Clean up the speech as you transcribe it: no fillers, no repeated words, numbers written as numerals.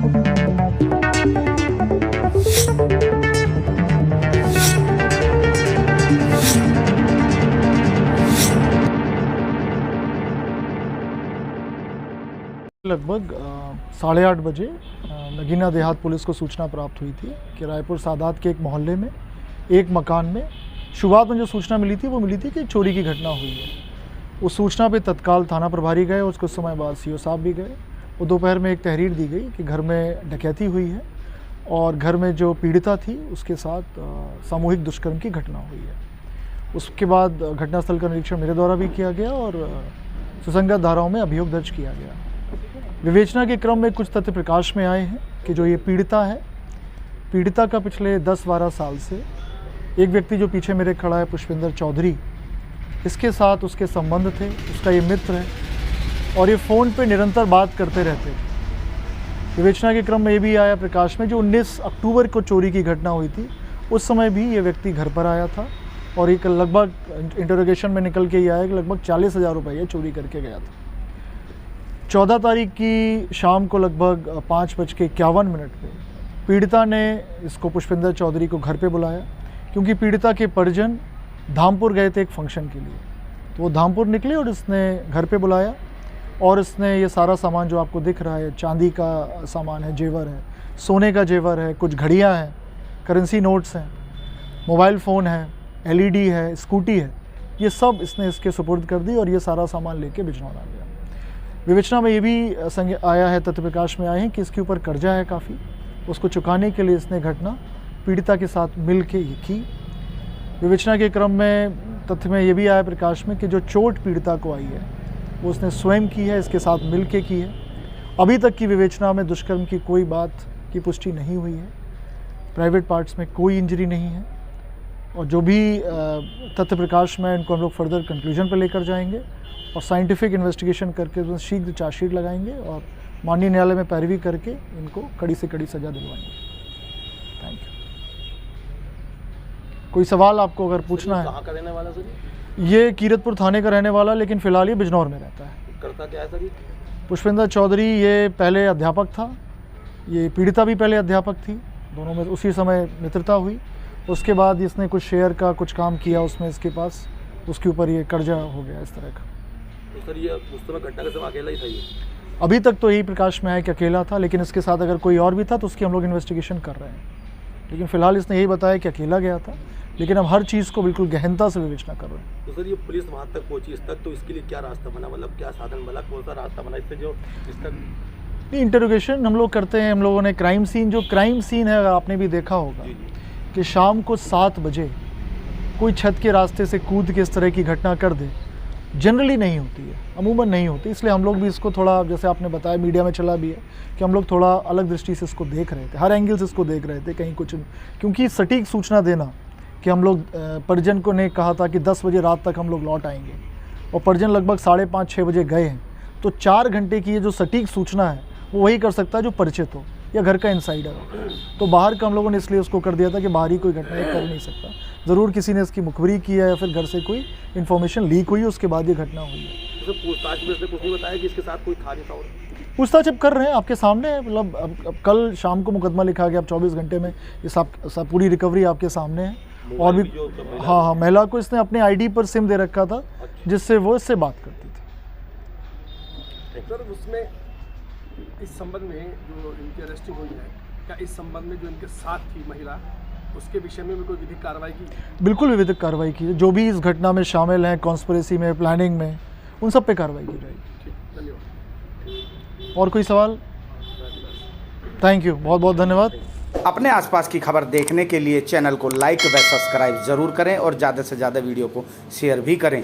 लगभग 8:30 बजे नगीना देहात पुलिस को सूचना प्राप्त हुई थी कि रायपुर सादात के एक मोहल्ले में एक मकान में शुरुआत में जो सूचना मिली थी वो मिली थी कि चोरी की घटना हुई है। उस सूचना पे तत्काल थाना प्रभारी गए, उसके कुछ समय बाद सीओ साहब भी गए। वो दोपहर में एक तहरीर दी गई कि घर में डकैती हुई है और घर में जो पीड़िता थी उसके साथ सामूहिक दुष्कर्म की घटना हुई है। उसके बाद घटनास्थल का निरीक्षण मेरे द्वारा भी किया गया और सुसंगत धाराओं में अभियोग दर्ज किया गया। विवेचना के क्रम में कुछ तथ्य प्रकाश में आए हैं कि जो ये पीड़िता है, पीड़िता का पिछले 10-12 साल से एक व्यक्ति जो पीछे मेरे खड़ा है पुष्पिंदर चौधरी, इसके साथ उसके संबंध थे, उसका ये मित्र है और ये फ़ोन पे निरंतर बात करते रहते थे। विवेचना के क्रम में ये भी आया प्रकाश में जो 19 अक्टूबर को चोरी की घटना हुई थी, उस समय भी ये व्यक्ति घर पर आया था और एक लगभग इंटरोगेशन में निकल के ये आया कि लगभग 40,000 रुपये ये चोरी करके गया था। 14 तारीख की शाम को लगभग 5:51 पे पीड़िता ने इसको पुष्पिंदर चौधरी को घर पे बुलाया क्योंकि पीड़िता के परिजन धामपुर गए थे एक फंक्शन के लिए। तो वो धामपुर निकले और इसने घर पे बुलाया और इसने ये सारा सामान जो आपको दिख रहा है, चांदी का सामान है, जेवर है, सोने का जेवर है, कुछ घड़ियाँ हैं, करेंसी नोट्स हैं, मोबाइल फ़ोन है, LED है, स्कूटी है, ये सब इसने इसके सुपुर्द कर दी और ये सारा सामान लेके बिजनौर आ गया। विवेचना में ये भी संग आया है, तथ्य प्रकाश में आए हैं कि इसके ऊपर कर्जा है काफ़ी, उसको चुकाने के लिए इसने घटना पीड़िता के साथ मिल के ये की। विवेचना के क्रम में तथ्य में ये भी आया प्रकाश में कि जो चोट पीड़िता को आई है वो उसने स्वयं की है, इसके साथ मिल के की है। अभी तक की विवेचना में दुष्कर्म की कोई बात की पुष्टि नहीं हुई है, प्राइवेट पार्ट्स में कोई इंजरी नहीं है और जो भी तथ्य प्रकाश में इनको हम लोग फर्दर कंक्लूजन पर लेकर जाएंगे और साइंटिफिक इन्वेस्टिगेशन करके शीघ्र चार्जशीट लगाएंगे और माननीय न्यायालय में पैरवी करके इनको कड़ी से कड़ी सजा दिलवाएंगे। Thank you. कोई सवाल आपको अगर पूछना है? कहाँ का रहने वाला सर? ये कीरतपुर थाने का रहने वाला, लेकिन फिलहाल ये बिजनौर में रहता है। करता क्या है सर? पुष्पिंदर चौधरी ये पहले अध्यापक था, ये पीड़िता भी पहले अध्यापक थी, दोनों में उसी समय मित्रता हुई। उसके बाद इसने कुछ शेयर का कुछ काम किया उसमें, इसके पास उसके ऊपर ये कर्जा हो गया इस तरह का। तो सर ये उस समय घटना के समय अकेला ही था ये? अभी तक तो यही प्रकाश में है कि अकेला था, लेकिन इसके साथ अगर कोई और भी था तो उसकी हम लोग इन्वेस्टिगेशन कर रहे हैं। लेकिन फिलहाल इसने यही बताया कि अकेला गया था, लेकिन हम हर चीज़ को बिल्कुल गहनता से विवेचना कर रहे हैं। तो सर ये पुलिस वहाँ तक पहुँची इस तक, तो इसके लिए क्या रास्ता बना, मतलब क्या साधन बना, कौन सा रास्ता बना इससे जो इस तक? इंटरोगेशन हम लोग करते हैं। हम लोगों ने क्राइम सीन है, अगर आपने भी देखा होगा कि शाम को 7 बजे कोई छत के रास्ते से कूद के इस तरह की घटना कर दे, जनरली नहीं होती है, अमूमन नहीं होती। इसलिए हम लोग भी इसको थोड़ा, जैसे आपने बताया मीडिया में चला भी है कि हम लोग थोड़ा अलग दृष्टि से इसको देख रहे थे, हर एंगल से इसको देख रहे थे, कहीं कुछ, क्योंकि सटीक सूचना देना कि हम लोग परिजन को ने कहा था कि 10 बजे रात तक हम लोग लौट आएंगे और परिजन लगभग 5:30-6 बजे गए हैं, तो 4 घंटे की ये जो सटीक सूचना है वो वही कर सकता है जो परिचित हो या घर का इंसाइडर हो। तो बाहर का हम लोगों ने इसलिए उसको कर दिया था कि बाहरी कोई घटना ये कर नहीं सकता। ज़रूर किसी ने इसकी मुखबरी की है या फिर घर से कोई इन्फॉर्मेशन लीक हुई, उसके बाद ये घटना हुई है। तो पूछताछ में इसने कुछ नहीं बताया कि इसके साथ कोई था नहीं था? पूछताछ अब कर रहे हैं, आपके सामने है। मतलब अब कल शाम को मुकदमा लिखा गया, अब 24 घंटे में ये सब पूरी रिकवरी आपके सामने है। और भी हाँ, महिला को इसने अपने ID पर सिम दे रखा था जिससे वो इससे बात करती थी। सर उसमें इस संबंध में जो इनकी अरेस्टिंग हुई है, क्या इस संबंध में जो इनके साथ थी महिला, उसके विषय में भी कोई विधिक कार्रवाई की? बिल्कुल विधिक कार्रवाई की, जो भी इस घटना में शामिल हैं, कॉन्स्पिरेसी में, प्लानिंग में, उन सब पे कार्रवाई की जाएगी। धन्यवाद। और कोई सवाल? थैंक यू, बहुत बहुत धन्यवाद। अपने आसपास की खबर देखने के लिए चैनल को लाइक व सब्सक्राइब ज़रूर करें और ज़्यादा से ज़्यादा वीडियो को शेयर भी करें।